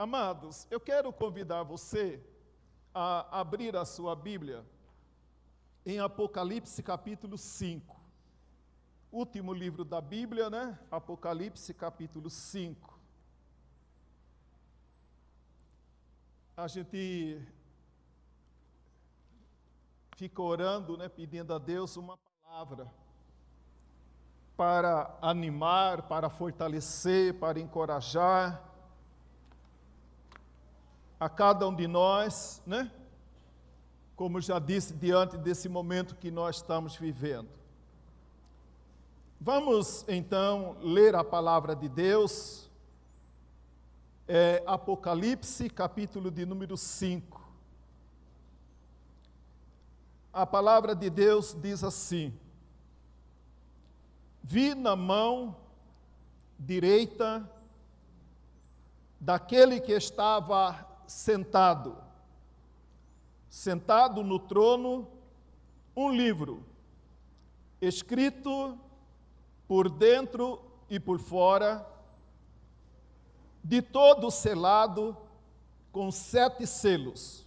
Amados, eu quero convidar você a abrir a sua Bíblia em Apocalipse capítulo 5. Último livro da Bíblia, né? Apocalipse capítulo 5. A gente fica orando, né? Pedindo a Deus uma palavra para animar, para fortalecer, para encorajar a cada um de nós, né? Como já disse, diante desse momento que nós estamos vivendo. Vamos, então, ler a palavra de Deus, Apocalipse, capítulo de número 5. A palavra de Deus diz assim: vi na mão direita daquele que estava sentado no trono, um livro, escrito por dentro e por fora, de todo selado com 7 selos.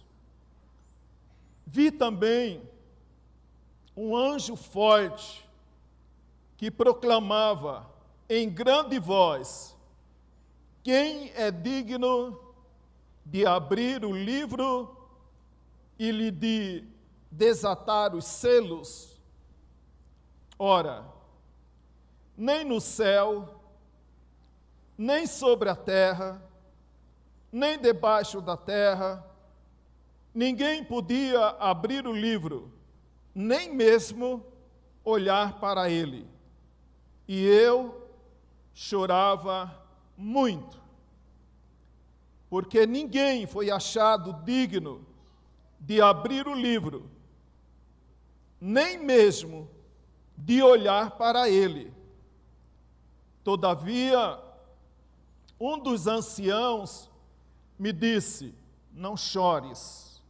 Vi também um anjo forte que proclamava em grande voz: quem é digno de abrir o livro e lhe de desatar os selos? Ora, nem no céu, nem sobre a terra, nem debaixo da terra, ninguém podia abrir o livro, nem mesmo olhar para ele. E eu chorava muito, porque ninguém foi achado digno de abrir o livro, nem mesmo de olhar para ele. Todavia, um dos anciãos me disse: não chores.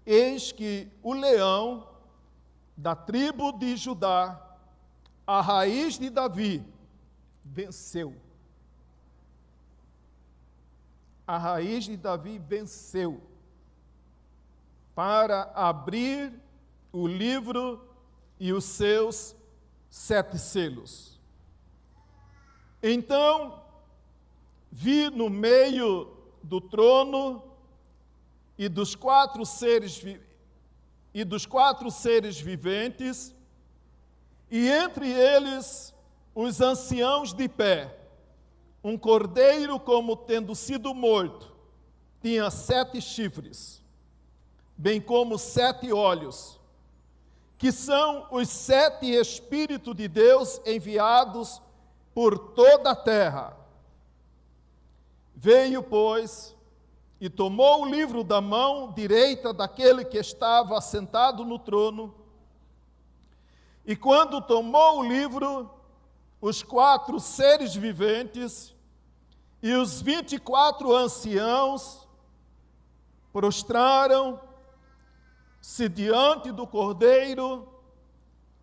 Eis que o leão da tribo de Judá, a raiz de Davi, venceu. A raiz de Davi venceu para abrir o livro e os seus 7 selos. Então, vi no meio do trono e dos 4 seres viventes, e entre eles os anciãos de pé. Um cordeiro, como tendo sido morto, tinha 7 chifres, bem como 7 olhos, que são os 7 Espíritos de Deus enviados por toda a terra. Veio, pois, e tomou o livro da mão direita daquele que estava sentado no trono, e quando tomou o livro, os 4 seres viventes e os 24 anciãos prostraram-se diante do Cordeiro,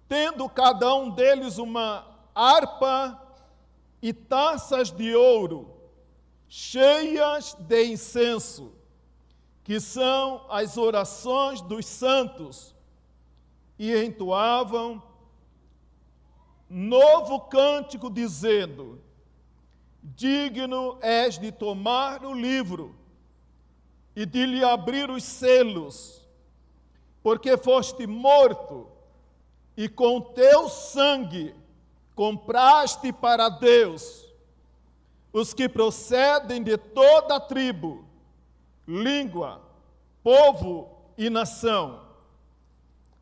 tendo cada um deles uma harpa e taças de ouro, cheias de incenso, que são as orações dos santos, e entoavam novo cântico, dizendo: digno és de tomar o livro e de lhe abrir os selos, porque foste morto, e com teu sangue compraste para Deus os que procedem de toda a tribo, língua, povo e nação.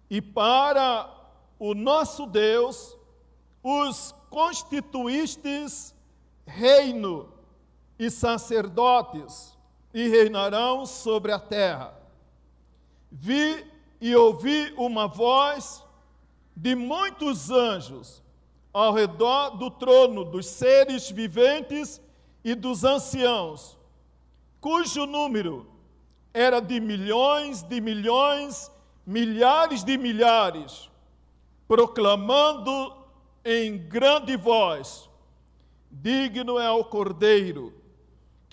E para o nosso Deus os constituístes reino e sacerdotes, e reinarão sobre a terra. Vi e ouvi uma voz de muitos anjos ao redor do trono, dos seres viventes e dos anciãos, cujo número era de milhões, milhares de milhares, proclamando em grande voz: digno é o Cordeiro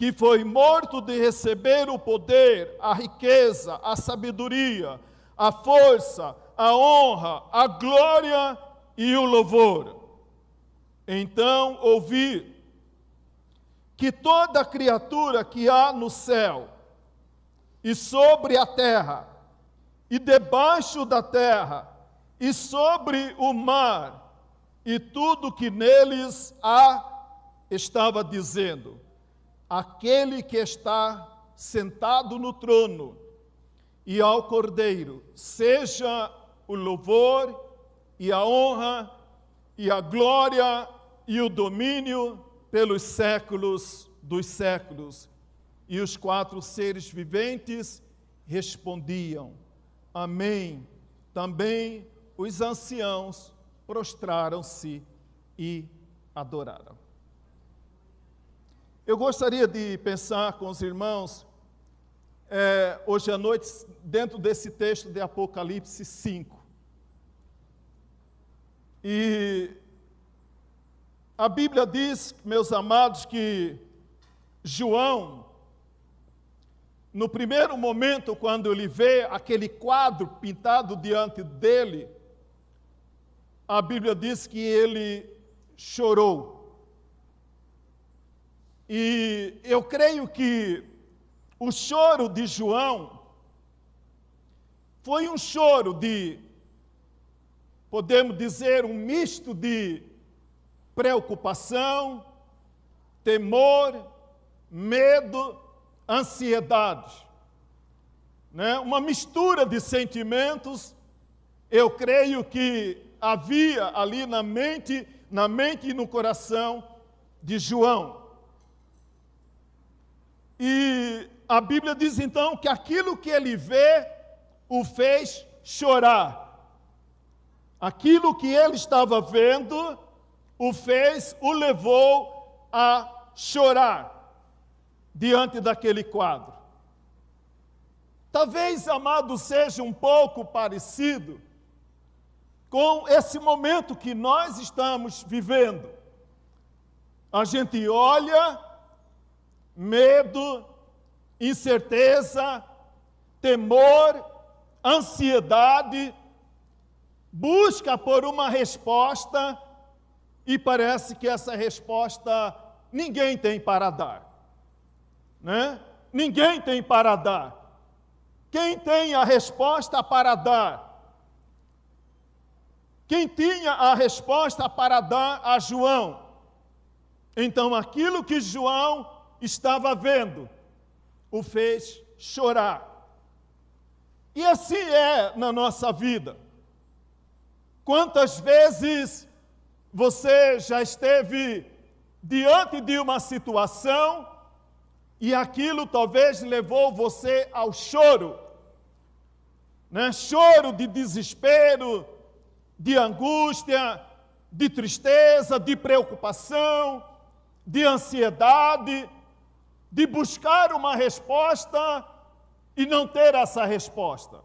que foi morto de receber o poder, a riqueza, a sabedoria, a força, a honra, a glória e o louvor. Então ouvi que toda criatura que há no céu e sobre a terra e debaixo da terra e sobre o mar e tudo que neles há, estava dizendo: aquele que está sentado no trono e ao Cordeiro, seja o louvor e a honra e a glória e o domínio pelos séculos dos séculos. E os 4 seres viventes respondiam: amém. Também os anciãos prostraram-se e adoraram. Eu gostaria de pensar com os irmãos, hoje à noite, dentro desse texto de Apocalipse 5. E a Bíblia diz, meus amados, que João, no primeiro momento, quando ele vê aquele quadro pintado diante dele, a Bíblia diz que ele chorou. E eu creio que o choro de João foi um choro de, podemos dizer, um misto de preocupação, temor, medo, ansiedade, né? Uma mistura de sentimentos. Eu creio que havia ali na mente e no coração de João. E a Bíblia diz então que aquilo que ele vê o fez chorar. Aquilo que ele estava vendo o levou a chorar diante daquele quadro. Talvez, amado, seja um pouco parecido com esse momento que nós estamos vivendo. A gente olha, medo, incerteza, temor, ansiedade, busca por uma resposta e parece que essa resposta ninguém tem para dar, né? Ninguém tem para dar. Quem tem a resposta para dar? Quem tinha a resposta para dar a João? Então, aquilo que João estava vendo o fez chorar. E assim é na nossa vida. Quantas vezes você já esteve diante de uma situação e aquilo talvez levou você ao choro, né? Choro de desespero, de angústia, de tristeza, de preocupação, de ansiedade, de buscar uma resposta e não ter essa resposta.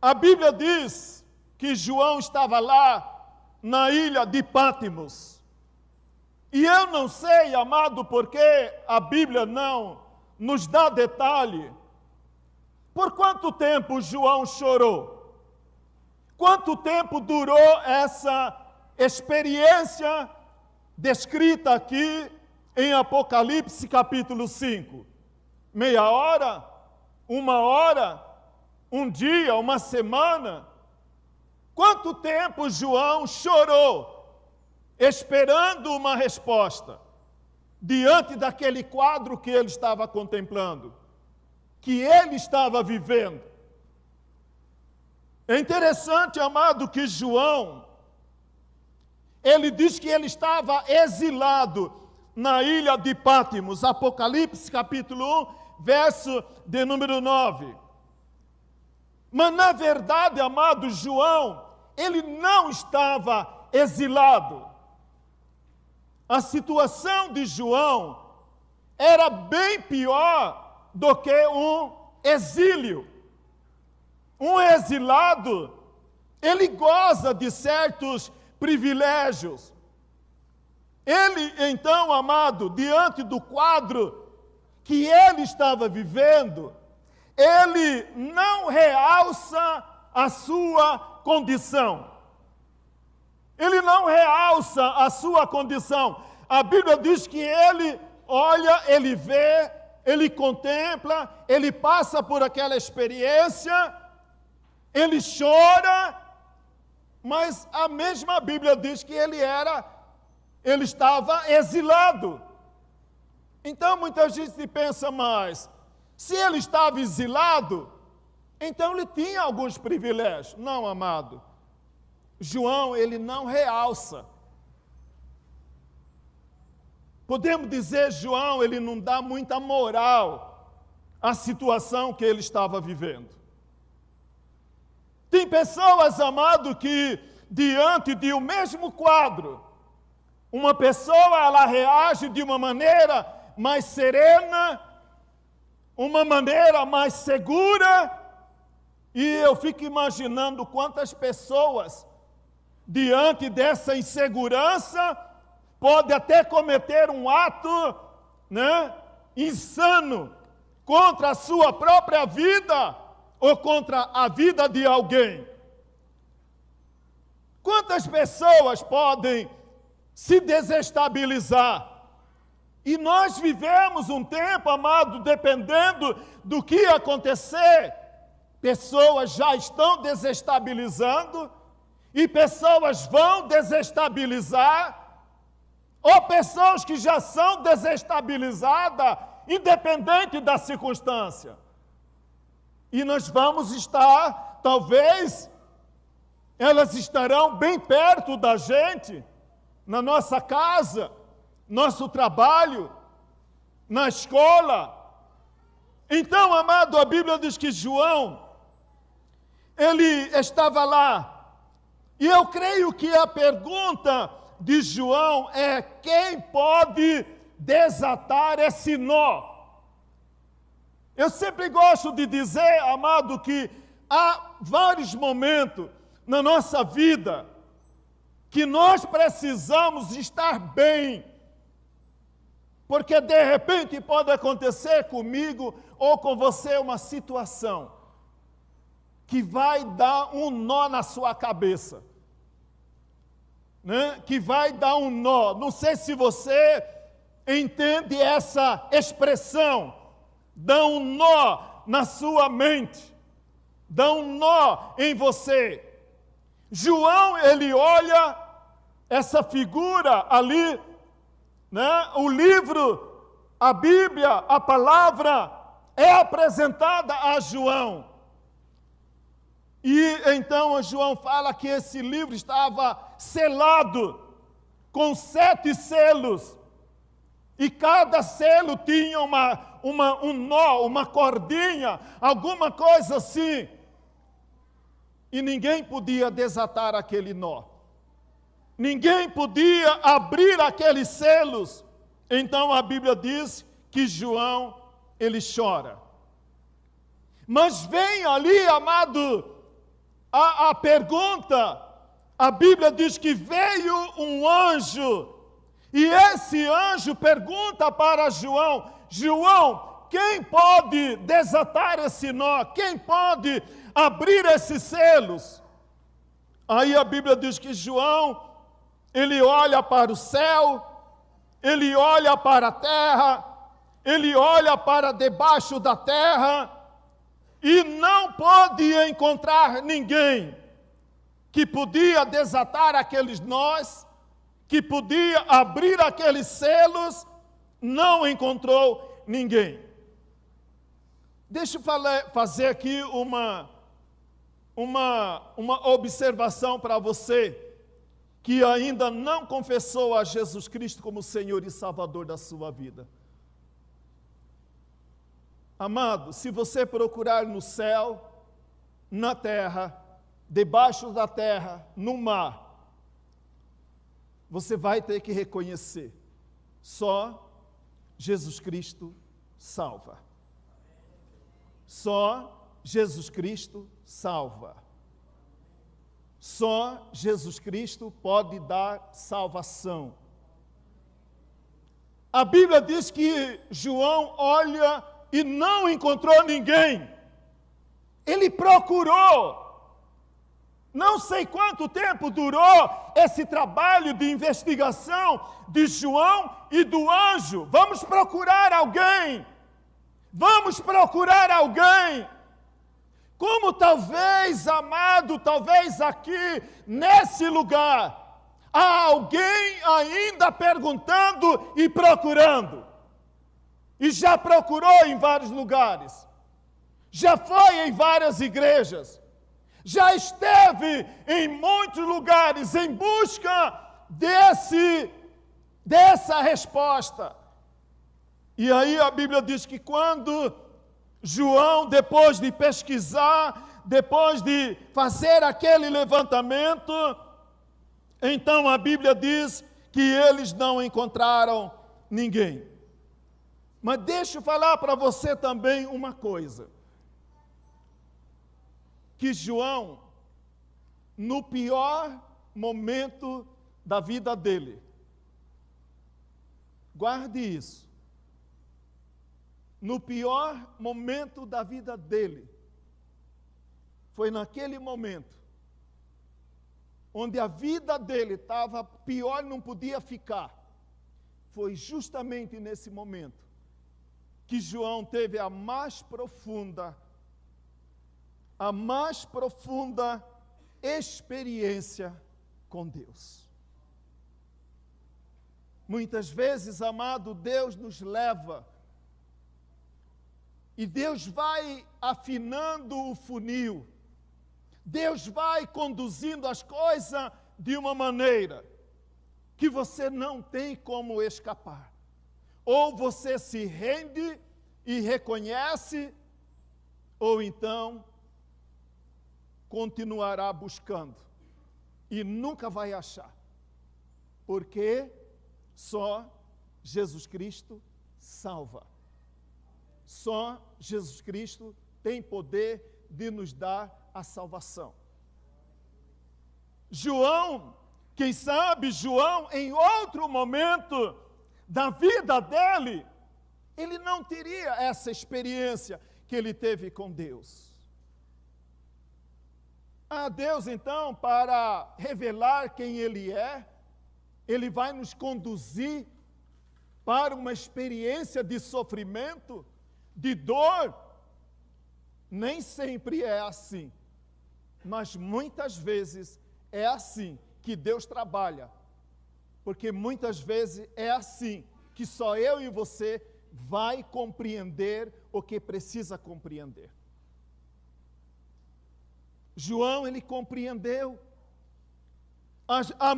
A Bíblia diz que João estava lá na ilha de Pátimos. E eu não sei, amado, porque a Bíblia não nos dá detalhe. Por quanto tempo João chorou? Quanto tempo durou essa experiência descrita aqui em Apocalipse capítulo 5? Meia hora? 1 hora? 1 dia? 1 semana? Quanto tempo João chorou, esperando uma resposta, diante daquele quadro que ele estava contemplando, que ele estava vivendo? É interessante, amado, que João, ele diz que ele estava exilado na ilha de Pátimos, Apocalipse capítulo 1, verso de número 9. Mas na verdade, amado, João, ele não estava exilado. A situação de João era bem pior do que um exílio. Um exilado, ele goza de certos privilégios. Ele, então, amado, diante do quadro que ele estava vivendo, ele não realça a sua condição. Ele não realça a sua condição. A Bíblia diz que ele olha, ele vê, ele contempla, ele passa por aquela experiência, ele chora, mas a mesma Bíblia diz que ele estava exilado. Então muita gente pensa, mas se ele estava exilado, então ele tinha alguns privilégios. Não, amado. João, ele não realça. Podemos dizer, João, ele não dá muita moral à situação que ele estava vivendo. Tem pessoas, amado, que diante de um mesmo quadro, uma pessoa, ela reage de uma maneira mais serena, uma maneira mais segura, e eu fico imaginando quantas pessoas, diante dessa insegurança, pode até cometer um ato, insano contra a sua própria vida ou contra a vida de alguém. Quantas pessoas podem se desestabilizar? E nós vivemos um tempo, amado, dependendo do que acontecer, pessoas já estão desestabilizando e pessoas vão desestabilizar, ou pessoas que já são desestabilizadas, independente da circunstância. E nós vamos estar, talvez, elas estarão bem perto da gente, na nossa casa, nosso trabalho, na escola. Então, amado, a Bíblia diz que João, ele estava lá. E eu creio que a pergunta de João é: quem pode desatar esse nó? Eu sempre gosto de dizer, amado, que há vários momentos na nossa vida que nós precisamos estar bem, porque de repente pode acontecer comigo ou com você uma situação que vai dar um nó na sua cabeça, que vai dar um nó. Não sei se você entende essa expressão, dá um nó na sua mente, dá um nó em você. João, ele olha essa figura ali, o livro, a Bíblia, a palavra é apresentada a João. E então João fala que esse livro estava selado com 7 selos. E cada selo tinha um nó, uma cordinha, alguma coisa assim. E ninguém podia desatar aquele nó. Ninguém podia abrir aqueles selos. Então a Bíblia diz que João, ele chora. Mas vem ali, amado, a pergunta. A Bíblia diz que veio um anjo. E esse anjo pergunta para João: João, quem pode desatar esse nó? Quem pode abrir esses selos? Aí a Bíblia diz que João, ele olha para o céu, ele olha para a terra, ele olha para debaixo da terra e não pode encontrar ninguém que podia desatar aqueles nós, que podia abrir aqueles selos, não encontrou ninguém. Deixa eu fazer aqui uma observação para você que ainda não confessou a Jesus Cristo como Senhor e Salvador da sua vida. Amado, se você procurar no céu, na terra, debaixo da terra, no mar, você vai ter que reconhecer: só Jesus Cristo salva. Só Jesus Cristo salva. Só Jesus Cristo pode dar salvação. a Bíblia diz que João olha e não encontrou ninguém. Ele procurou. Não sei quanto tempo durou esse trabalho de investigação de João e do anjo. Vamos procurar alguém. Vamos procurar alguém. Como talvez, amado, talvez aqui, nesse lugar, há alguém ainda perguntando e procurando. E já procurou em vários lugares. Já foi em várias igrejas. Já esteve em muitos lugares em busca dessa resposta. E aí a Bíblia diz que quando João, depois de pesquisar, depois de fazer aquele levantamento, então a Bíblia diz que eles não encontraram ninguém. Mas deixa eu falar para você também uma coisa. Que João, no pior momento da vida dele, guarde isso, no pior momento da vida dele, foi naquele momento, onde a vida dele estava pior, não podia ficar, foi justamente nesse momento, que João teve a mais profunda experiência com Deus. Muitas vezes, amado, Deus nos leva e Deus vai afinando o funil, Deus vai conduzindo as coisas de uma maneira que você não tem como escapar. Ou você se rende e reconhece, ou então continuará buscando e nunca vai achar, porque só Jesus Cristo salva. Só Jesus Cristo tem poder de nos dar a salvação. João, quem sabe João, em outro momento da vida dele, ele não teria essa experiência que ele teve com Deus. A Deus, então, para revelar quem Ele é, Ele vai nos conduzir para uma experiência de sofrimento, de dor. Nem sempre é assim, mas muitas vezes é assim que Deus trabalha, porque muitas vezes é assim que só eu e você vai compreender o que precisa compreender. João, ele compreendeu a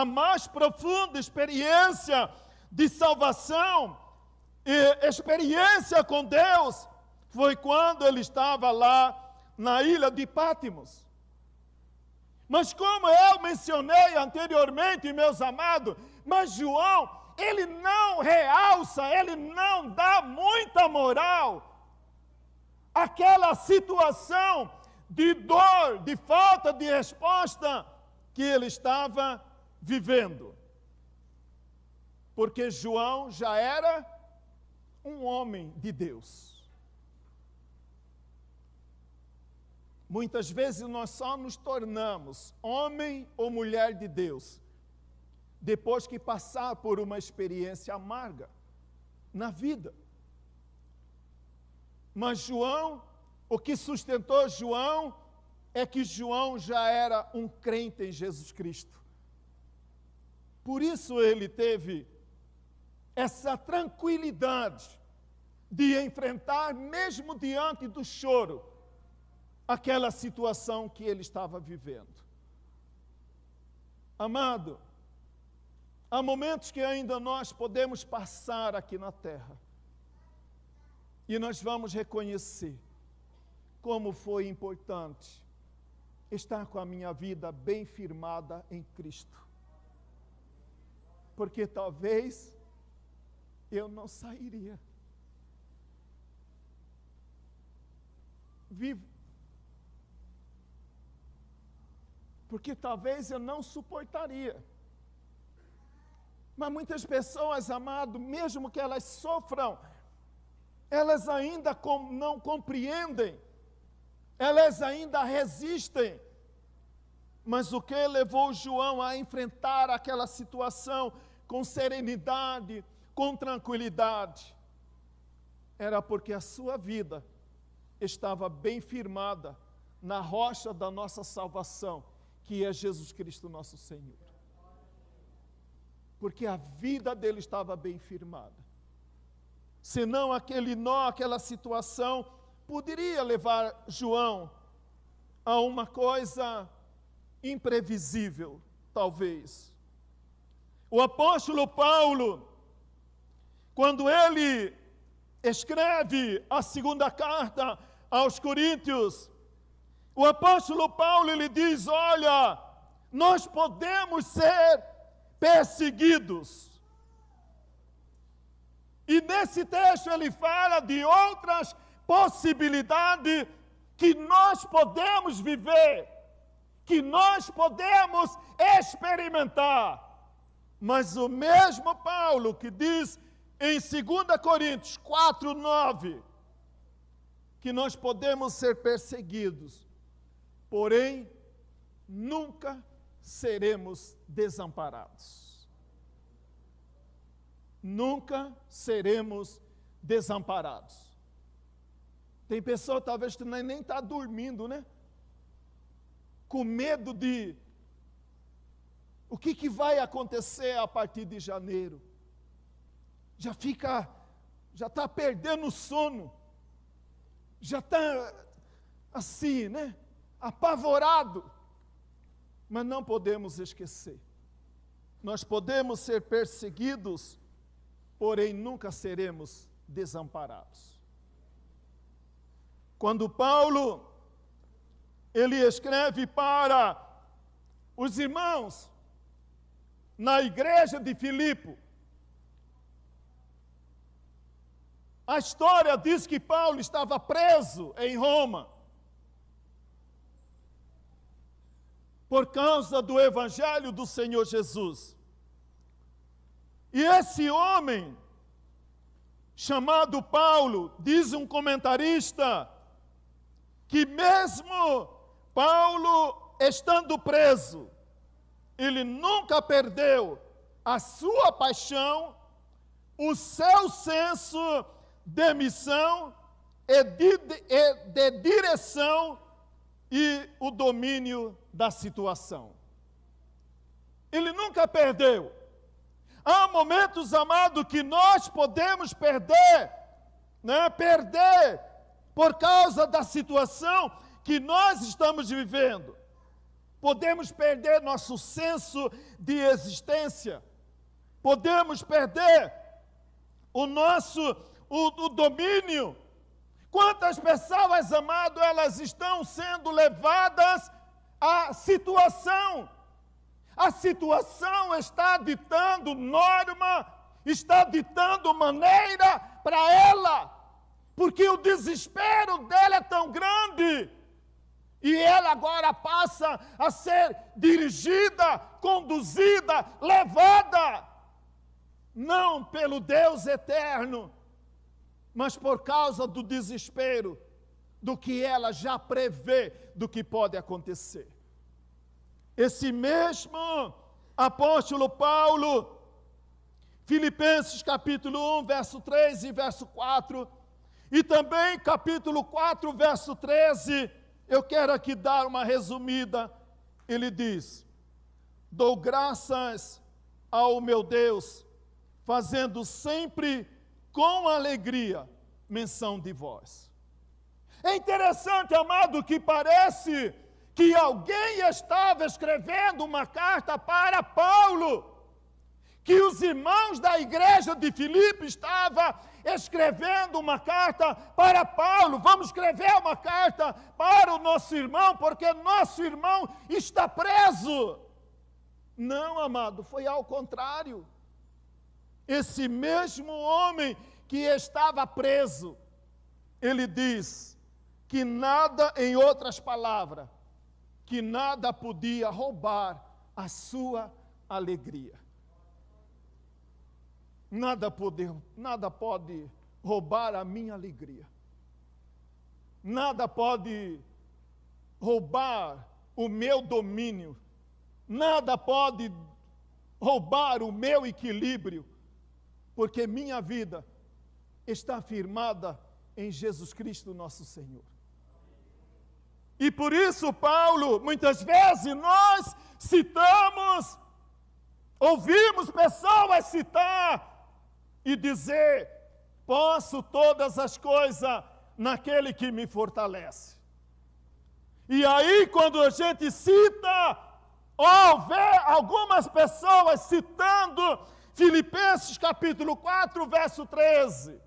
mais profunda experiência de salvação e experiência com Deus foi quando ele estava lá na ilha de Pátimos. Mas como eu mencionei anteriormente, meus amados, mas João, ele não realça, ele não dá muita moral àquela situação de dor, de falta de resposta que ele estava vivendo. Porque João já era um homem de Deus. Muitas vezes nós só nos tornamos homem ou mulher de Deus depois que passar por uma experiência amarga na vida. Mas João, o que sustentou João é que João já era um crente em Jesus Cristo. Por isso ele teve essa tranquilidade de enfrentar, mesmo diante do choro, aquela situação que ele estava vivendo. Amado, há momentos que ainda nós podemos passar aqui na terra e nós vamos reconhecer como foi importante estar com a minha vida bem firmada em Cristo. Porque talvez eu não sairia vivo. Porque talvez eu não suportaria. Mas muitas pessoas, amado, mesmo que elas sofram, elas ainda não compreendem, elas ainda resistem. Mas o que levou João a enfrentar aquela situação com serenidade, com tranquilidade, era porque a sua vida estava bem firmada na rocha da nossa salvação, que é Jesus Cristo nosso Senhor. Porque a vida dele estava bem firmada. Senão aquele nó, aquela situação, poderia levar João a uma coisa imprevisível, talvez. O apóstolo Paulo, quando ele escreve a segunda carta aos Coríntios, o apóstolo Paulo, ele diz, olha, nós podemos ser perseguidos. E nesse texto ele fala de outras possibilidades que nós podemos viver, que nós podemos experimentar. Mas o mesmo Paulo que diz em 2 Coríntios 4:9, que nós podemos ser perseguidos, porém, nunca seremos desamparados. Nunca seremos desamparados. Tem pessoa talvez que nem está dormindo, né? Com medo de o que vai acontecer a partir de janeiro. Já está perdendo o sono. Já está assim, né? Apavorado. Mas não podemos esquecer. Nós podemos ser perseguidos, porém nunca seremos desamparados. Quando Paulo, ele escreve para os irmãos na igreja de Filipe, a história diz que Paulo estava preso em Roma por causa do evangelho do Senhor Jesus. E esse homem, chamado Paulo, diz um comentarista, que mesmo Paulo estando preso, ele nunca perdeu a sua paixão, o seu senso de missão e de direção e o domínio da situação. Ele nunca perdeu. Há momentos, amado, que nós podemos perder, né? Perder por causa da situação que nós estamos vivendo. Podemos perder nosso senso de existência. Podemos perder o domínio. Quantas pessoas, amado, elas estão sendo levadas à situação. A situação está ditando norma, está ditando maneira para ela, porque o desespero dela é tão grande, e ela agora passa a ser dirigida, conduzida, levada, não pelo Deus eterno, mas por causa do desespero, do que ela já prevê do que pode acontecer. Esse mesmo apóstolo Paulo, Filipenses capítulo 1, verso 3 e verso 4, e também capítulo 4, verso 13, eu quero aqui dar uma resumida. Ele diz: dou graças ao meu Deus, fazendo sempre com alegria menção de vós. É interessante, amado, que parece que alguém estava escrevendo uma carta para Paulo, que os irmãos da igreja de Filipe estavam escrevendo uma carta para Paulo. Vamos escrever uma carta para o nosso irmão, porque nosso irmão está preso. Não, amado, foi ao contrário. Esse mesmo homem que estava preso, ele diz que nada, em outras palavras, que nada podia roubar a sua alegria. nada pode roubar a minha alegria. Nada pode roubar o meu domínio. Nada pode roubar o meu equilíbrio, porque minha vida está firmada em Jesus Cristo, nosso Senhor. E por isso, Paulo, muitas vezes nós citamos, ouvimos pessoas citar e dizer: posso todas as coisas naquele que me fortalece. E aí, quando a gente cita, ou vê algumas pessoas citando Filipenses capítulo 4, verso 13,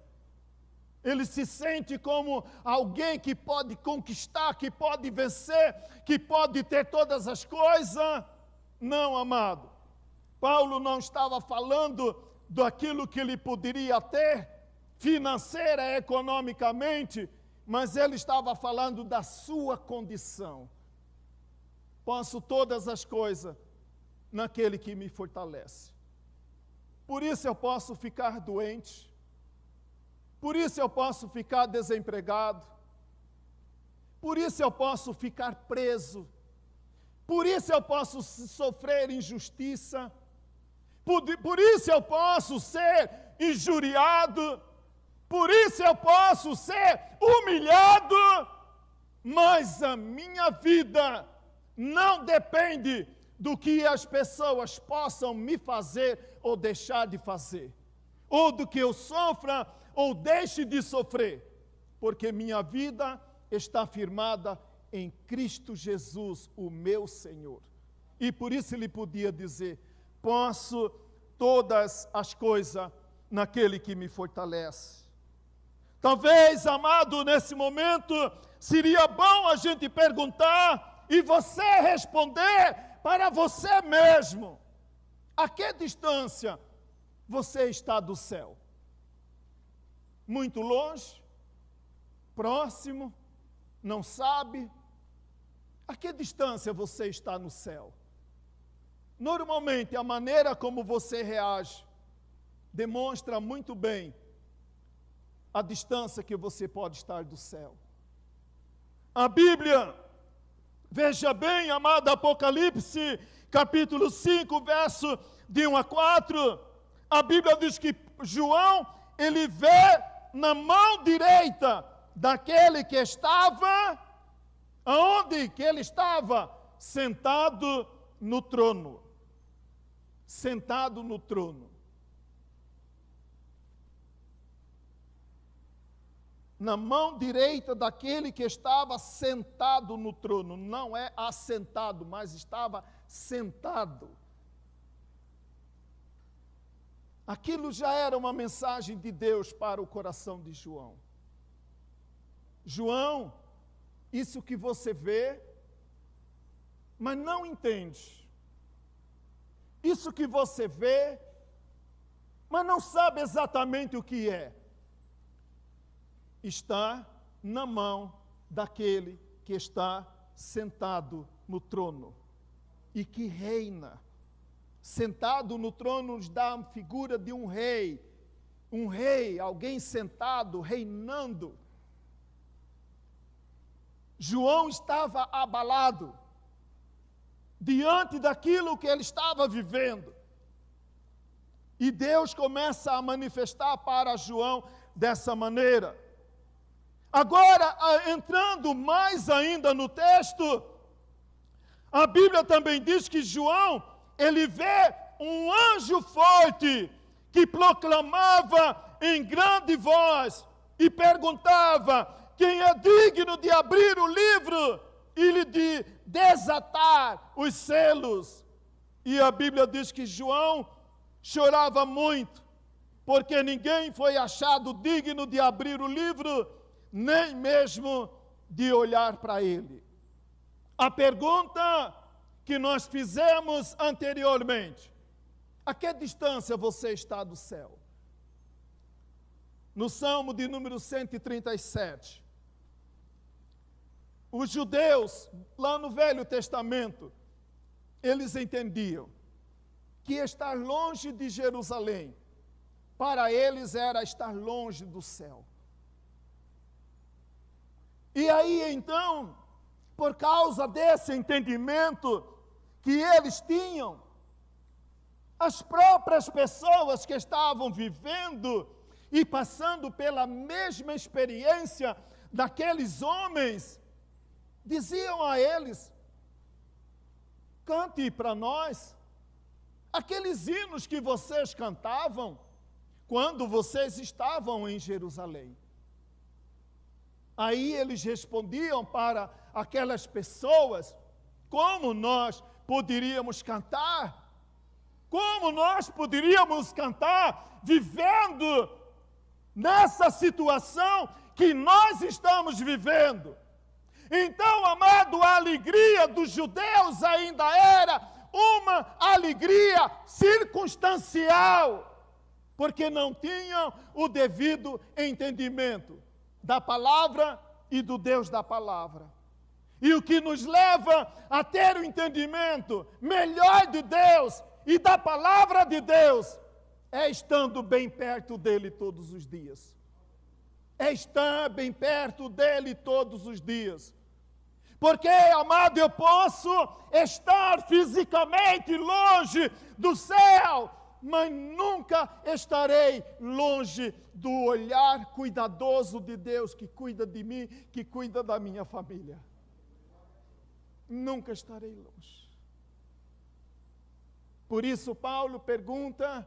ele se sente como alguém que pode conquistar, que pode vencer, que pode ter todas as coisas. Não, amado. Paulo não estava falando daquilo que ele poderia ter, financeira, economicamente, mas ele estava falando da sua condição. Posso todas as coisas naquele que me fortalece. Por isso eu posso ficar doente. Por isso eu posso ficar desempregado. Por isso eu posso ficar preso. Por isso eu posso sofrer injustiça. Por isso eu posso ser injuriado. Por isso eu posso ser humilhado. Mas a minha vida não depende do que as pessoas possam me fazer ou deixar de fazer, ou do que eu sofra ou deixe de sofrer, porque minha vida está firmada em Cristo Jesus, o meu Senhor. E por isso ele podia dizer: posso todas as coisas naquele que me fortalece. Talvez, amado, nesse momento, seria bom a gente perguntar e você responder para você mesmo: a que distância você está do céu? Muito longe? Próximo? Não sabe? A que distância você está no céu? Normalmente, a maneira como você reage demonstra muito bem a distância que você pode estar do céu. A Bíblia, veja bem, amado, Apocalipse, capítulo 5, verso de 1 a 4, a Bíblia diz que João, ele vê na mão direita daquele que estava, aonde que ele estava? Sentado no trono. Sentado no trono. Na mão direita daquele que estava sentado no trono. Não é assentado, mas estava sentado. Aquilo já era uma mensagem de Deus para o coração de João. João, isso que você vê, mas não entende. Isso que você vê, mas não sabe exatamente o que é, está na mão daquele que está sentado no trono e que reina. Sentado no trono nos dá a figura de um rei, alguém sentado, reinando. João estava abalado diante daquilo que ele estava vivendo. E Deus começa a manifestar para João dessa maneira. Agora, entrando mais ainda no texto, a Bíblia também diz que João, ele vê um anjo forte que proclamava em grande voz e perguntava: quem é digno de abrir o livro e de desatar os selos? E a Bíblia diz que João chorava muito, porque ninguém foi achado digno de abrir o livro, nem mesmo de olhar para ele. A pergunta que nós fizemos anteriormente: a que distância você está do céu? No Salmo de número 137, os judeus, lá no Velho Testamento, eles entendiam que estar longe de Jerusalém para eles era estar longe do céu. E aí então, por causa desse entendimento que eles tinham, as próprias pessoas que estavam vivendo e passando pela mesma experiência daqueles homens, diziam a eles: cante para nós aqueles hinos que vocês cantavam quando vocês estavam em Jerusalém. Aí eles respondiam para aquelas pessoas: como nós poderíamos cantar? Como nós poderíamos cantar vivendo nessa situação que nós estamos vivendo? Então, amado, a alegria dos judeus ainda era uma alegria circunstancial, porque não tinham o devido entendimento da palavra e do Deus da palavra. E o que nos leva a ter o entendimento melhor de Deus e da palavra de Deus é estando bem perto dele todos os dias. É estar bem perto dele todos os dias. Porque, amado, eu posso estar fisicamente longe do céu, mas nunca estarei longe do olhar cuidadoso de Deus, que cuida de mim, que cuida da minha família. Nunca estarei longe. Por isso Paulo pergunta: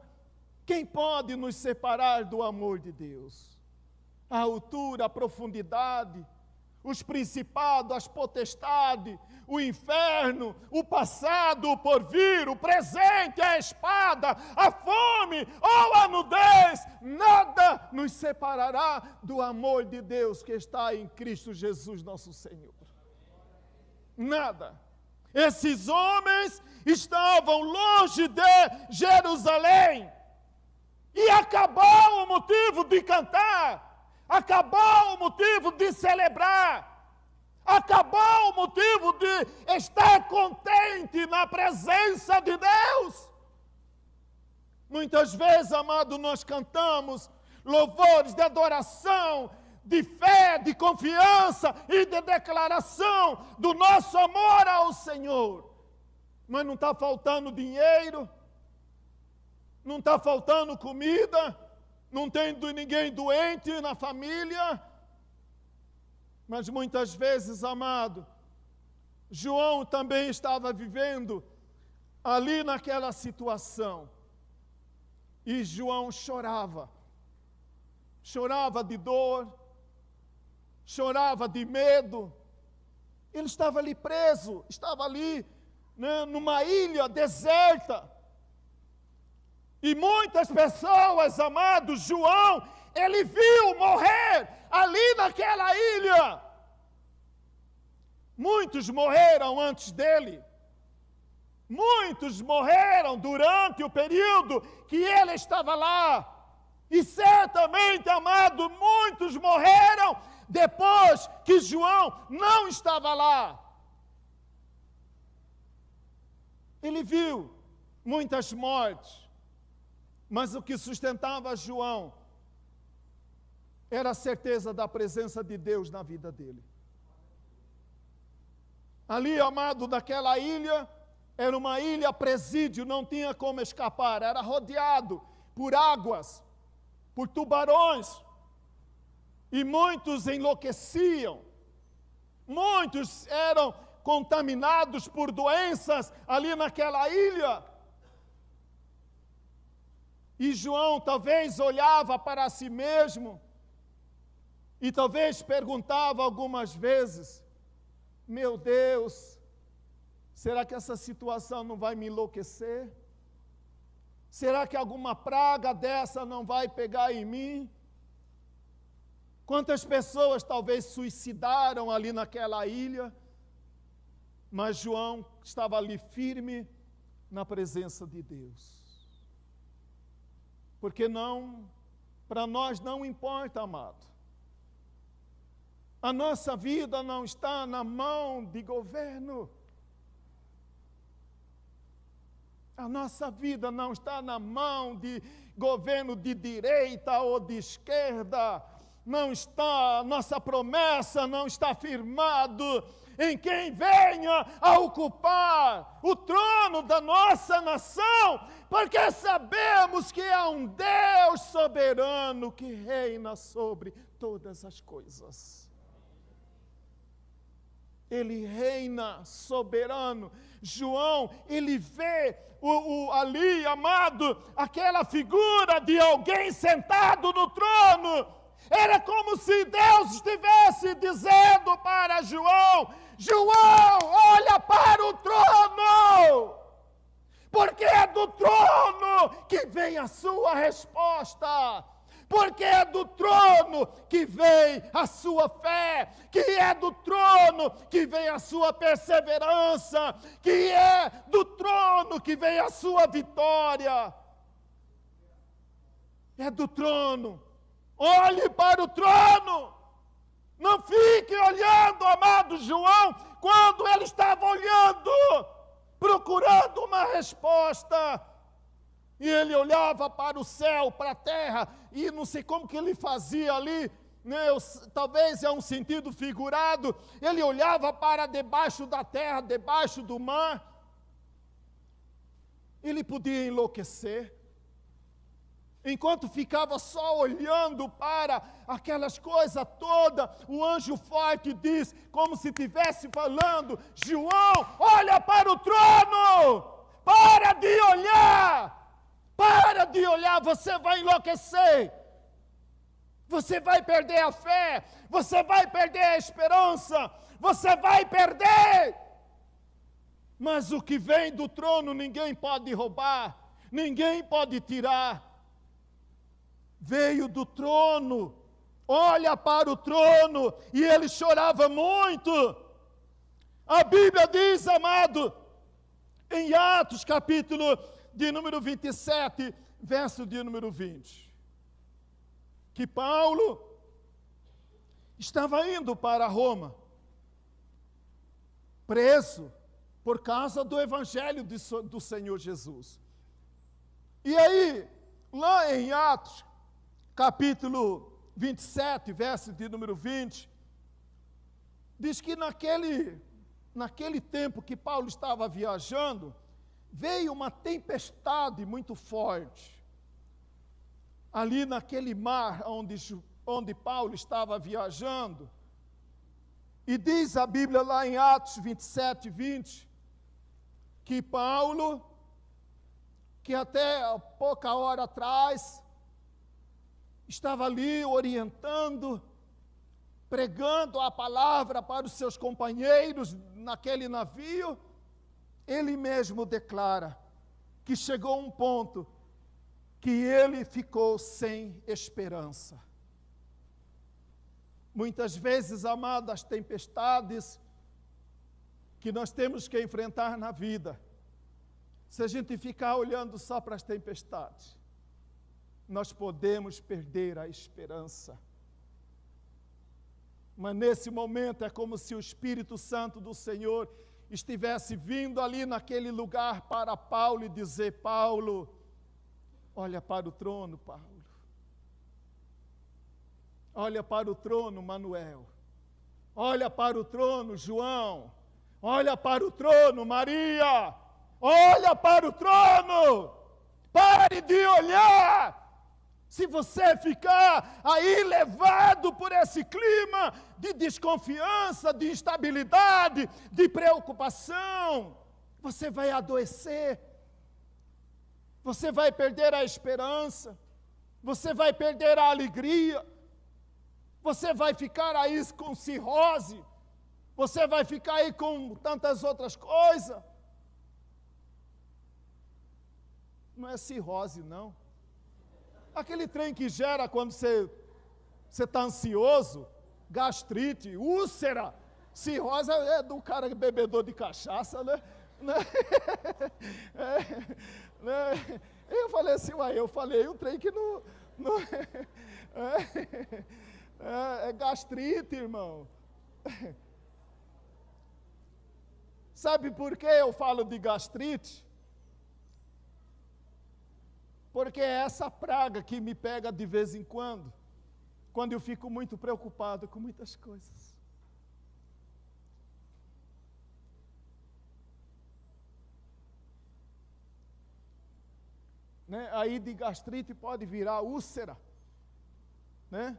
quem pode nos separar do amor de Deus? A altura, a profundidade, os principados, as potestades, o inferno, o passado, o porvir, o presente, a espada, a fome ou a nudez, nada nos separará do amor de Deus que está em Cristo Jesus nosso Senhor. Nada. Esses homens estavam longe de Jerusalém e acabou o motivo de cantar, acabou o motivo de celebrar, acabou o motivo de estar contente na presença de Deus. Muitas vezes, amado, nós cantamos louvores de adoração, de fé, de confiança e de declaração do nosso amor ao Senhor. Mas não está faltando dinheiro, não está faltando comida, não tem ninguém doente na família. Mas muitas vezes, amado, João também estava vivendo ali naquela situação. E João chorava de dor, chorava de medo. Ele estava ali preso, estava ali, né, numa ilha deserta. E muitas pessoas, amados, João, ele viu morrer ali naquela ilha. Muitos morreram antes dele. Muitos morreram durante o período que ele estava lá. E certamente, amado, muitos morreram depois que João não estava lá. Ele viu muitas mortes, mas o que sustentava João era a certeza da presença de Deus na vida dele. Ali, amado, daquela ilha, era uma ilha presídio, não tinha como escapar, era rodeado por águas, por tubarões, e muitos enlouqueciam, muitos eram contaminados por doenças ali naquela ilha. E João talvez olhava para si mesmo e talvez perguntava algumas vezes: meu Deus, será que essa situação não vai me enlouquecer? Será que alguma praga dessa não vai pegar em mim? Quantas pessoas talvez suicidaram ali naquela ilha, mas João estava ali firme na presença de Deus. Porque para nós não importa, amado. A nossa vida não está na mão de governo. A nossa vida não está na mão de governo de direita ou de esquerda. Não está, nossa promessa não está firmado em quem venha a ocupar o trono da nossa nação, porque sabemos que há um Deus soberano que reina sobre todas as coisas. Ele reina soberano. João, ele vê ali, amado, aquela figura de alguém sentado no trono. Era como se Deus estivesse dizendo para João: João, olha para o trono, porque é do trono que vem a sua resposta. Porque é do trono que vem a sua fé, que é do trono que vem a sua perseverança, que é do trono que vem a sua vitória. É do trono. Olhe para o trono. Não fique olhando, amado João, quando ele estava olhando, procurando uma resposta. E ele olhava para o céu, para a terra, e não sei como que ele fazia ali, né? Talvez é um sentido figurado. Ele olhava para debaixo da terra, debaixo do mar. Ele podia enlouquecer. Enquanto ficava só olhando para aquelas coisas todas, o anjo forte diz, como se estivesse falando: João, olha para o trono, para de olhar. Para de olhar, você vai enlouquecer. Você vai perder a fé. Você vai perder a esperança. Você vai perder. Mas o que vem do trono ninguém pode roubar. Ninguém pode tirar. Veio do trono. Olha para o trono. E ele chorava muito. A Bíblia diz, amado, em Atos capítulo de número 27, verso de número 20, que Paulo estava indo para Roma, preso por causa do Evangelho do Senhor Jesus. E aí, lá em Atos, capítulo 27, verso de número 20, diz que naquele tempo que Paulo estava viajando, veio uma tempestade muito forte, ali naquele mar onde Paulo estava viajando, e diz a Bíblia lá em Atos 27, 20, que Paulo, que até pouca hora atrás, estava ali orientando, pregando a palavra para os seus companheiros naquele navio, ele mesmo declara que chegou um ponto que ele ficou sem esperança. Muitas vezes, amado, as tempestades que nós temos que enfrentar na vida, se a gente ficar olhando só para as tempestades, nós podemos perder a esperança. Mas nesse momento é como se o Espírito Santo do Senhor estivesse vindo ali naquele lugar para Paulo e dizer: Paulo, olha para o trono, Paulo. Olha para o trono, Manuel. Olha para o trono, João. Olha para o trono, Maria. Olha para o trono. Pare de olhar. Se você ficar aí levado por esse clima de desconfiança, de instabilidade, de preocupação, você vai adoecer, você vai perder a esperança, você vai perder a alegria, você vai ficar aí com cirrose, você vai ficar aí com tantas outras coisas. Não é cirrose, não. Aquele trem que gera quando você está ansioso, gastrite, úlcera, cirrose é do cara bebedor de cachaça, né? Eu falei assim, eu falei, um trem que não é gastrite, irmão. Sabe por que eu falo de gastrite? porque é essa praga que me pega de vez em quando eu fico muito preocupado com muitas coisas. Né? Aí de gastrite pode virar úlcera, né?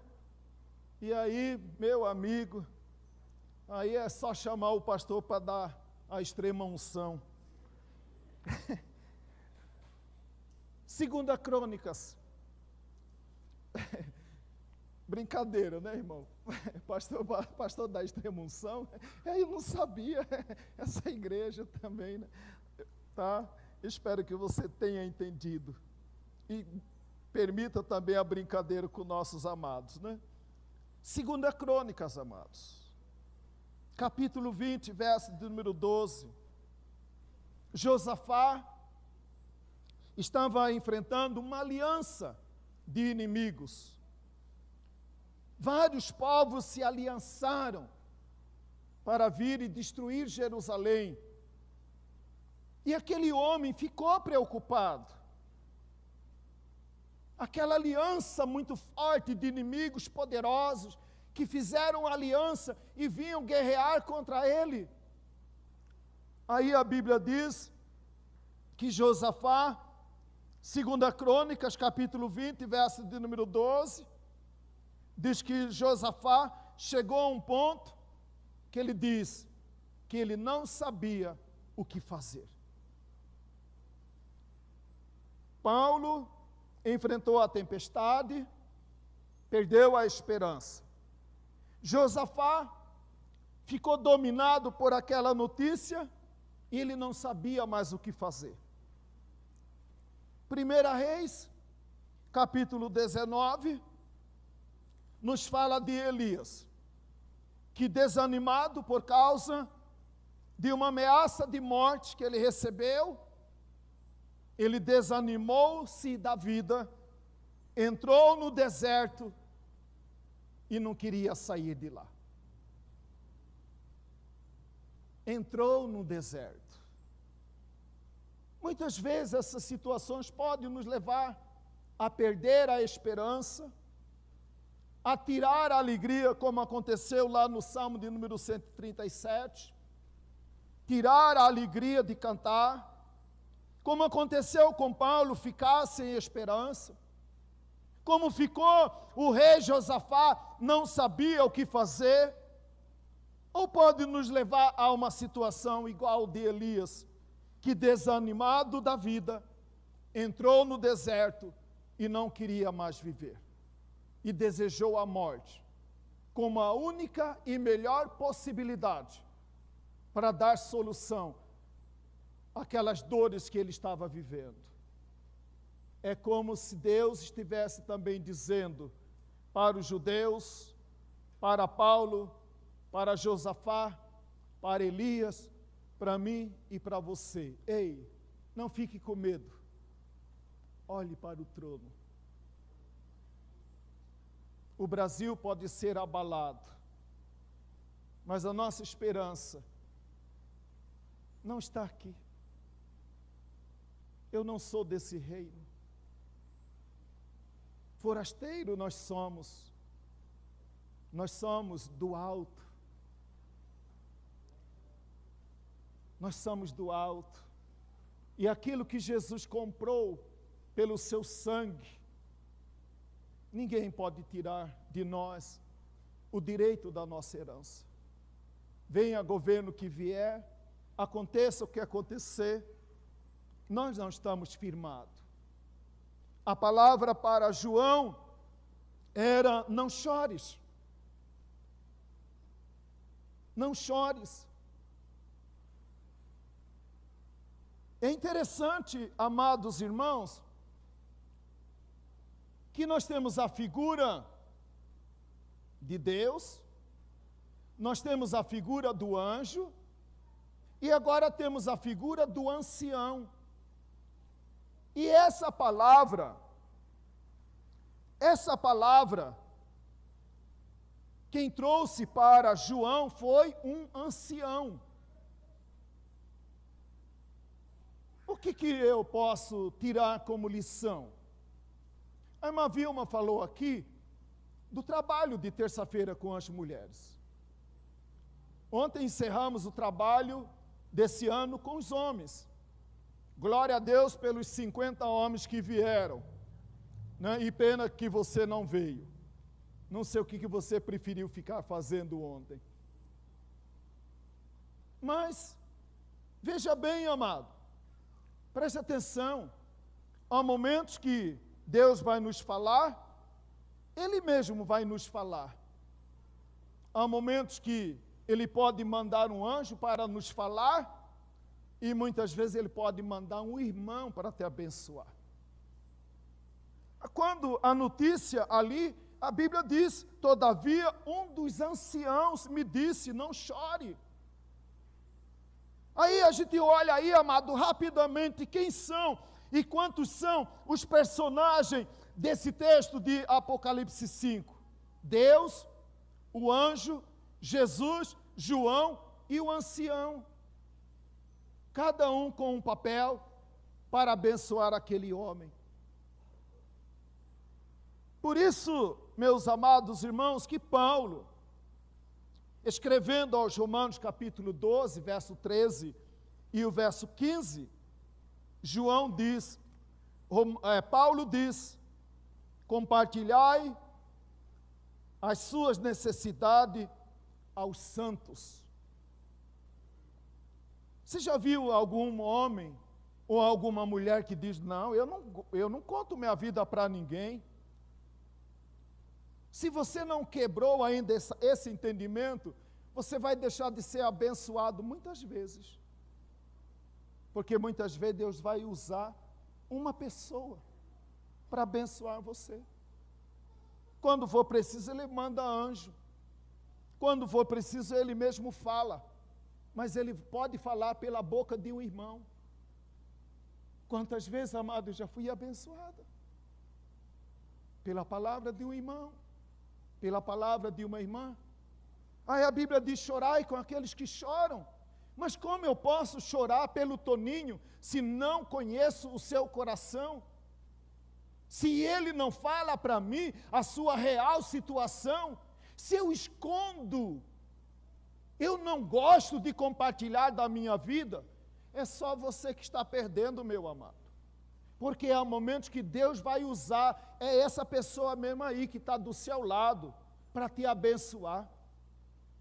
E aí, meu amigo, aí é só chamar o pastor para dar a extrema unção. Segunda Crônicas. Brincadeira, né, irmão? Pastor da extrema unção. Eu não sabia, essa igreja também, né? Tá? Espero que você tenha entendido. E permita também a brincadeira com nossos amados, né? Segunda Crônicas, amados. Capítulo 20, verso de número 12. Josafá estava enfrentando uma aliança de inimigos. Vários povos se aliançaram para vir e destruir Jerusalém. E aquele homem ficou preocupado. Aquela aliança muito forte de inimigos poderosos que fizeram aliança e vinham guerrear contra ele. Aí a Bíblia diz que Josafá, 2 Crônicas, capítulo 20, verso de número 12, diz que Josafá chegou a um ponto que ele diz que ele não sabia o que fazer. Paulo enfrentou a tempestade, perdeu a esperança. Josafá ficou dominado por aquela notícia e ele não sabia mais o que fazer. 1 Reis, capítulo 19, nos fala de Elias, que desanimado por causa de uma ameaça de morte que ele recebeu, ele desanimou-se da vida, entrou no deserto e não queria sair de lá. Entrou no deserto. Muitas vezes essas situações podem nos levar a perder a esperança, a tirar a alegria, como aconteceu lá no Salmo de número 137, tirar a alegria de cantar, como aconteceu com Paulo, ficar sem esperança, como ficou o rei Josafá, não sabia o que fazer, ou pode nos levar a uma situação igual de Elias, que desanimado da vida, entrou no deserto e não queria mais viver, e desejou a morte, como a única e melhor possibilidade para dar solução aquelas dores que ele estava vivendo. É como se Deus estivesse também dizendo para os judeus, para Paulo, para Josafá, para Elias, para mim e para você: ei, não fique com medo, olhe para o trono. O Brasil pode ser abalado, mas a nossa esperança não está aqui. Eu não sou desse reino. Forasteiro nós somos do alto. Nós somos do alto. E aquilo que Jesus comprou pelo seu sangue, ninguém pode tirar de nós o direito da nossa herança. Venha governo que vier, aconteça o que acontecer, nós não estamos firmados. A palavra para João era: não chores. Não chores. É interessante, amados irmãos, que nós temos a figura de Deus, nós temos a figura do anjo, e agora temos a figura do ancião. E essa palavra, quem trouxe para João foi um ancião. O que eu posso tirar como lição? A irmã Vilma falou aqui do trabalho de terça-feira com as mulheres. Ontem encerramos o trabalho desse ano com os homens. Glória a Deus pelos 50 homens que vieram, né? E pena que você não veio. Não sei o que você preferiu ficar fazendo ontem. Mas, veja bem, amado, preste atenção. Há momentos que Deus vai nos falar, Ele mesmo vai nos falar. Há momentos que Ele pode mandar um anjo para nos falar, e muitas vezes Ele pode mandar um irmão para te abençoar. Quando a notícia ali, a Bíblia diz, todavia um dos anciãos me disse, não chore. Aí a gente olha aí, amado, rapidamente, quem são e quantos são os personagens desse texto de Apocalipse 5? Deus, o anjo, Jesus, João e o ancião. Cada um com um papel para abençoar aquele homem. Por isso, meus amados irmãos, que Paulo, escrevendo aos Romanos capítulo 12, verso 13 e o verso 15, Paulo diz, compartilhai as suas necessidades aos santos. Você já viu algum homem ou alguma mulher que diz, não, eu não conto minha vida para ninguém? Se você não quebrou ainda esse entendimento, você vai deixar de ser abençoado muitas vezes. Porque muitas vezes Deus vai usar uma pessoa para abençoar você. Quando for preciso, Ele manda anjo. Quando for preciso, Ele mesmo fala. Mas Ele pode falar pela boca de um irmão. Quantas vezes, amado, eu já fui abençoada? Pela palavra de um irmão. Pela palavra de uma irmã. Aí a Bíblia diz, chorai com aqueles que choram. Mas como eu posso chorar pelo Toninho, se não conheço o seu coração? Se ele não fala para mim a sua real situação? Se eu escondo, eu não gosto de compartilhar da minha vida, é só você que está perdendo, meu amado. Porque há momentos que Deus vai usar, é essa pessoa mesmo aí que está do seu lado, para te abençoar.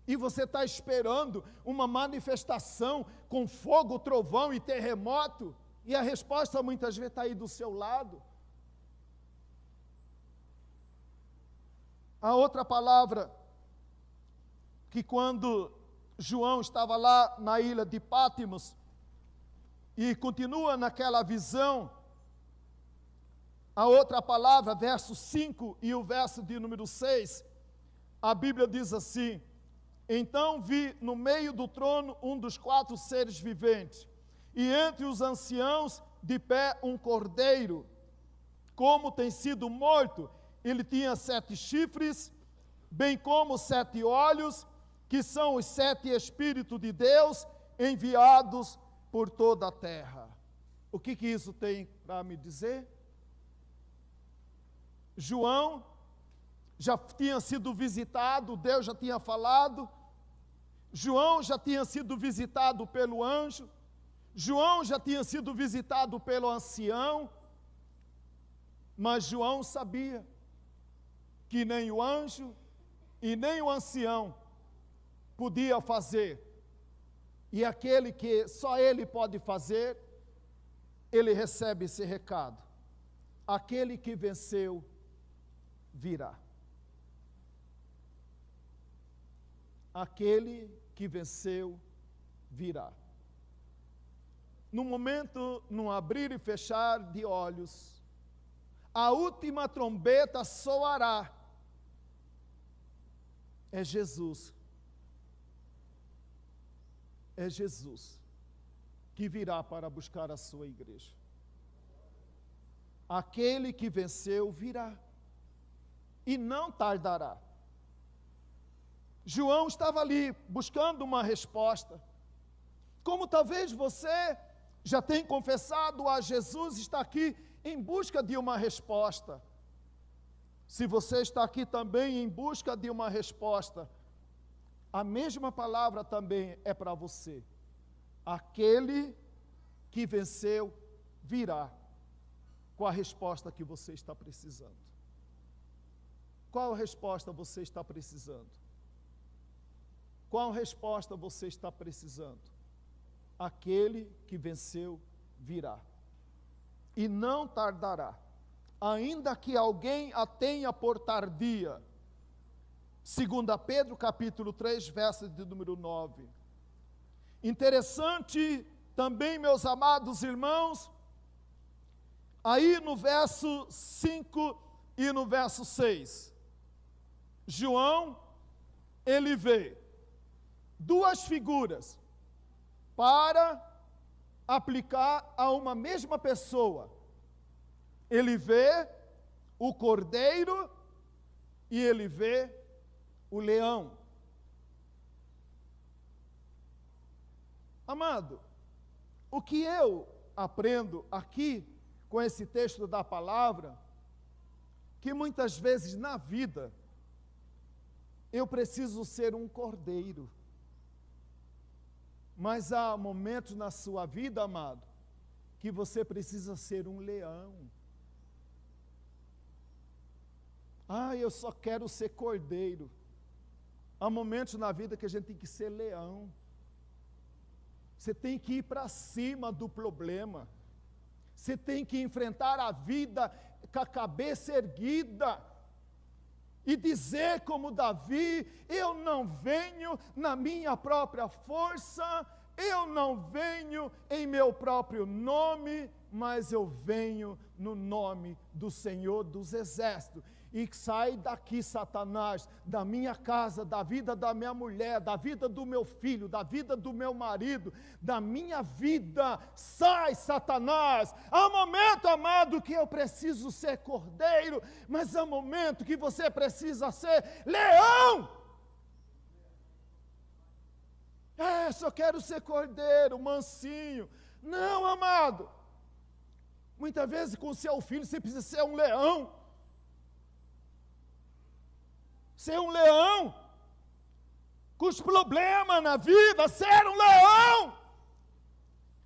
E você está esperando uma manifestação com fogo, trovão e terremoto, e a resposta muitas vezes está aí do seu lado. A outra palavra, que quando João estava lá na ilha de Pátimos, e continua naquela visão, a outra palavra, verso 5 e o verso de número 6, a Bíblia diz assim, então vi no meio do trono um dos 4 seres viventes, e entre os anciãos de pé um cordeiro, como tem sido morto, ele tinha 7 chifres, bem como 7 olhos, que são os 7 Espíritos de Deus, enviados por toda a terra. O que isso tem para me dizer? João já tinha sido visitado, Deus já tinha falado, João já tinha sido visitado pelo anjo, João já tinha sido visitado pelo ancião, mas João sabia que nem o anjo e nem o ancião podia fazer, e aquele que só ele pode fazer, ele recebe esse recado, aquele que venceu virá. Aquele que venceu virá. No momento, num abrir e fechar de olhos, a última trombeta soará. É Jesus. É Jesus que virá para buscar a sua igreja. Aquele que venceu virá. E não tardará. João estava ali buscando uma resposta. Como talvez você já tenha confessado a Jesus, está aqui em busca de uma resposta. Se você está aqui também em busca de uma resposta, a mesma palavra também é para você. Aquele que venceu virá com a resposta que você está precisando. Qual resposta você está precisando? Qual resposta você está precisando? Aquele que venceu virá. E não tardará. Ainda que alguém a tenha por tardia. 2 Pedro capítulo 3, verso de número 9. Interessante também, meus amados irmãos, aí no verso 5 e no verso 6, João, ele vê duas figuras para aplicar a uma mesma pessoa. Ele vê o cordeiro e ele vê o leão. Amado, o que eu aprendo aqui com esse texto da palavra, que muitas vezes na vida eu preciso ser um cordeiro, mas há momentos na sua vida, amado, que você precisa ser um leão. Eu só quero ser cordeiro. Há momentos na vida que a gente tem que ser leão. Você tem que ir para cima do problema. Você tem que enfrentar a vida com a cabeça erguida. E dizer como Davi: eu não venho na minha própria força, eu não venho em meu próprio nome, mas eu venho no nome do Senhor dos Exércitos. E sai daqui, Satanás, da minha casa, da vida da minha mulher, da vida do meu filho, da vida do meu marido, da minha vida. Sai, Satanás. Há momento, amado, que eu preciso ser cordeiro, mas há momento que você precisa ser leão. Só quero ser cordeiro, mansinho. Não, amado. Muitas vezes com o seu filho você precisa ser um leão. Ser um leão, com os problemas na vida, ser um leão.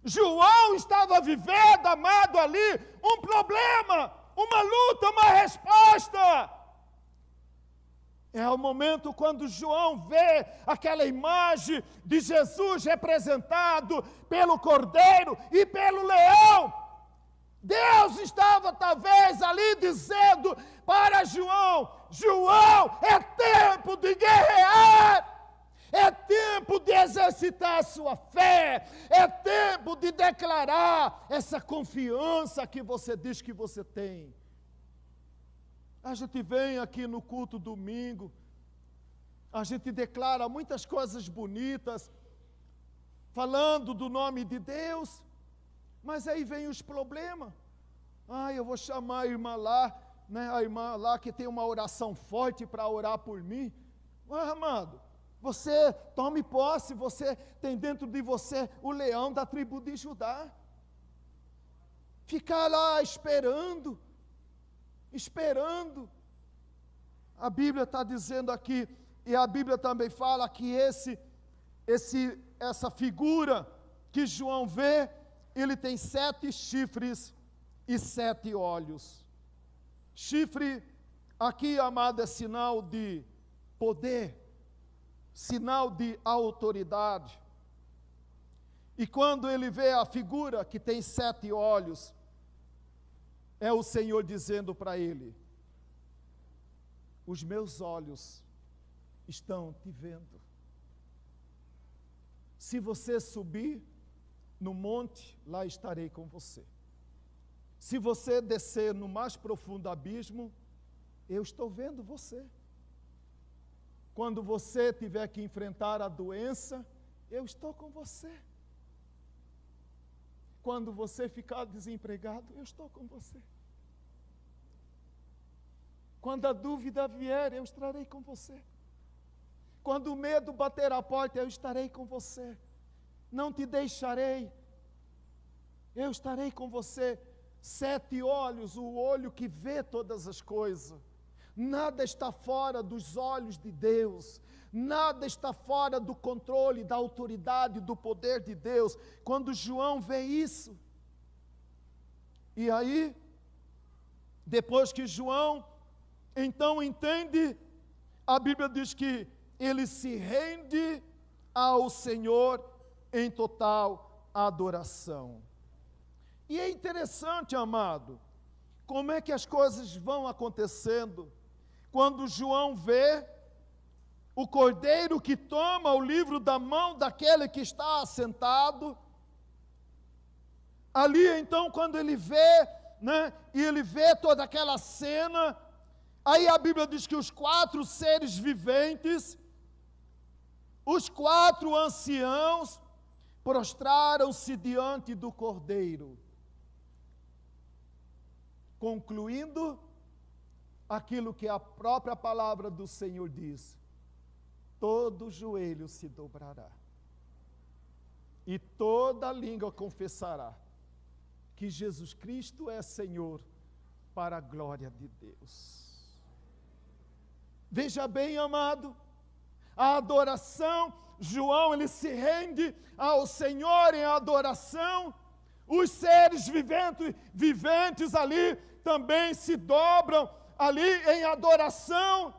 João estava vivendo, amado, ali, um problema, uma luta, uma resposta. É o momento quando João vê aquela imagem de Jesus representado pelo cordeiro e pelo leão. Deus estava talvez ali dizendo para João: João, é tempo de guerrear, é tempo de exercitar a sua fé, é tempo de declarar essa confiança que você diz que você tem. A gente vem aqui no culto domingo, a gente declara muitas coisas bonitas, falando do nome de Deus, mas aí vem os problemas. Eu vou chamar a irmã lá, a irmã lá que tem uma oração forte para orar por mim. Amado, você tome posse, você tem dentro de você o leão da tribo de Judá. Ficar lá esperando. A Bíblia está dizendo aqui, e a Bíblia também fala que essa figura que João vê, ele tem 7 chifres e 7 olhos. Chifre, aqui, amado, é sinal de poder, sinal de autoridade. E quando ele vê a figura que tem 7 olhos, é o Senhor dizendo para ele: os meus olhos estão te vendo. Se você subir no monte, lá estarei com você. Se você descer no mais profundo abismo, eu estou vendo você. Quando você tiver que enfrentar a doença, eu estou com você. Quando você ficar desempregado, eu estou com você. Quando a dúvida vier, eu estarei com você. Quando o medo bater a porta, eu estarei com você. Não te deixarei. Eu estarei com você. 7 olhos, o olho que vê todas as coisas. Nada está fora dos olhos de Deus. Nada está fora do controle, da autoridade, do poder de Deus. Quando João vê isso, e aí, depois que João então entende, a Bíblia diz que ele se rende ao Senhor em total adoração. E é interessante, amado, como é que as coisas vão acontecendo quando João vê o cordeiro que toma o livro da mão daquele que está assentado. Ali então, quando ele vê, e ele vê toda aquela cena, aí a Bíblia diz que os 4 seres viventes, os 4 anciãos, prostraram-se diante do cordeiro, concluindo aquilo que a própria palavra do Senhor diz: todo joelho se dobrará, e toda língua confessará que Jesus Cristo é Senhor, para a glória de Deus. Veja bem, amado, a adoração, João, ele se rende ao Senhor em adoração. Os seres viventes ali também se dobram ali em adoração.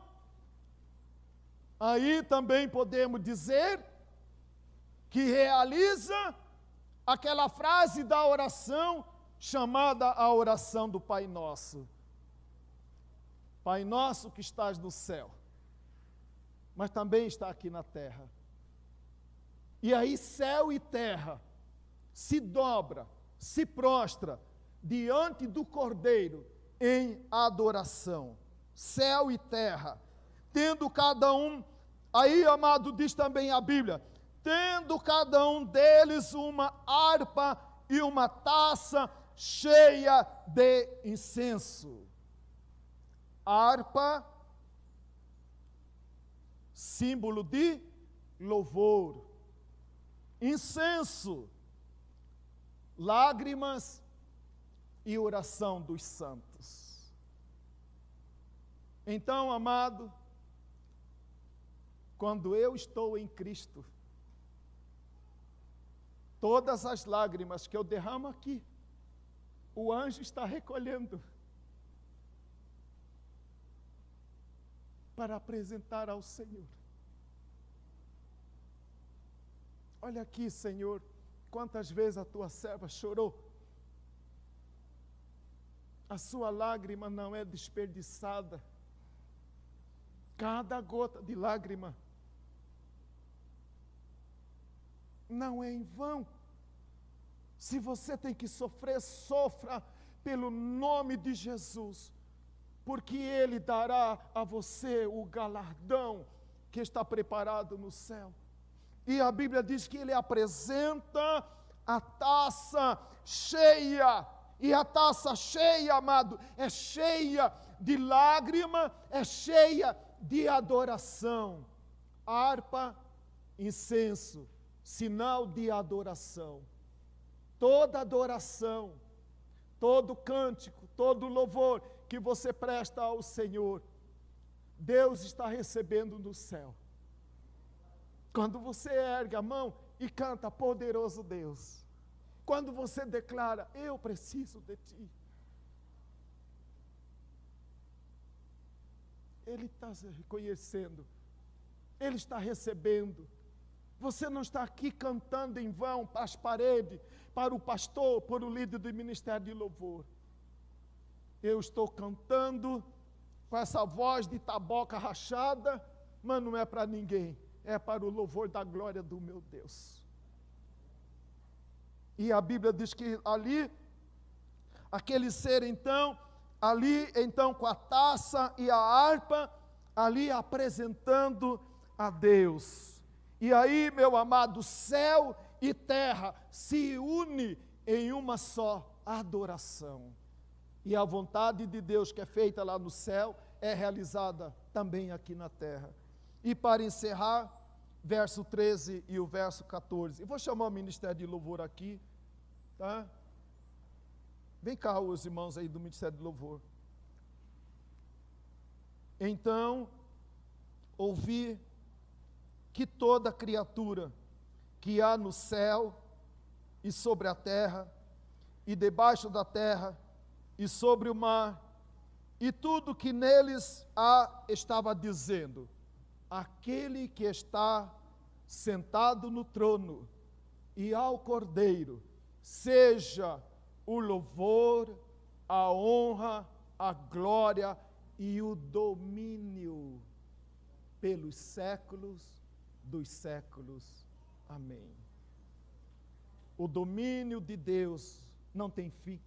Aí também podemos dizer que realiza aquela frase da oração chamada a oração do Pai Nosso. Pai nosso que estás no céu, mas também está aqui na terra. E aí céu e terra se dobra, se prostra diante do Cordeiro em adoração. Céu e terra, tendo cada um, aí, amado, diz também a Bíblia, tendo cada um deles uma harpa e uma taça cheia de incenso. Harpa, símbolo de louvor. Incenso, lágrimas e oração dos santos. Então, amado, quando eu estou em Cristo, todas as lágrimas que eu derramo aqui, o anjo está recolhendo para apresentar ao Senhor. Olha aqui, Senhor, quantas vezes a tua serva chorou. A sua lágrima não é desperdiçada. Cada gota de lágrima não é em vão. Se você tem que sofrer, sofra pelo nome de Jesus, porque Ele dará a você o galardão que está preparado no céu. E a Bíblia diz que Ele apresenta a taça cheia, e a taça cheia, amado, é cheia de lágrima, é cheia de adoração. Harpa, incenso, sinal de adoração. Toda adoração, todo cântico, todo louvor que você presta ao Senhor, Deus está recebendo no céu. Quando você ergue a mão e canta, poderoso Deus. Quando você declara, eu preciso de ti. Ele está reconhecendo, Ele está recebendo. Você não está aqui cantando em vão para as paredes, para o pastor, para o líder do ministério de louvor. Eu estou cantando com essa voz de taboca rachada, mas não é para ninguém, é para o louvor da glória do meu Deus. E a Bíblia diz que ali, aquele ser então, ali então com a taça e a harpa, ali apresentando a Deus. E aí, meu amado, céu e terra se unem em uma só adoração. E a vontade de Deus que é feita lá no céu é realizada também aqui na terra. E para encerrar, verso 13 e o verso 14. Eu vou chamar o ministério de louvor aqui, tá? Vem cá os irmãos aí do ministério de louvor. Então, ouvi que toda criatura que há no céu e sobre a terra, e debaixo da terra, e sobre o mar, e tudo que neles há, estava dizendo: aquele que está sentado no trono e ao Cordeiro, seja o louvor, a honra, a glória e o domínio pelos séculos dos séculos. Amém. O domínio de Deus não tem fim.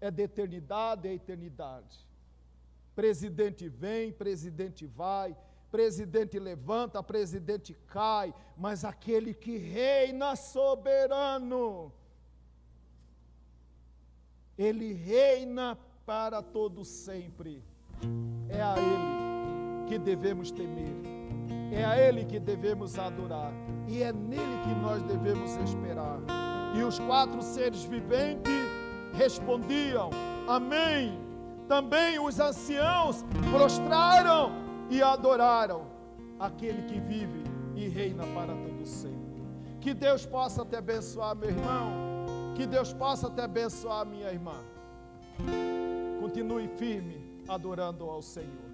É de eternidade a eternidade. Presidente vem, presidente vai, presidente levanta, presidente cai, mas aquele que reina soberano, ele reina para todo sempre. É a ele que devemos temer, é a ele que devemos adorar, e é nele que nós devemos esperar. E os 4 seres viventes respondiam: amém. Também os anciãos prostraram e adoraram aquele que vive e reina para todo sempre. Que Deus possa te abençoar, meu irmão. Que Deus possa te abençoar, minha irmã. Continue firme adorando ao Senhor.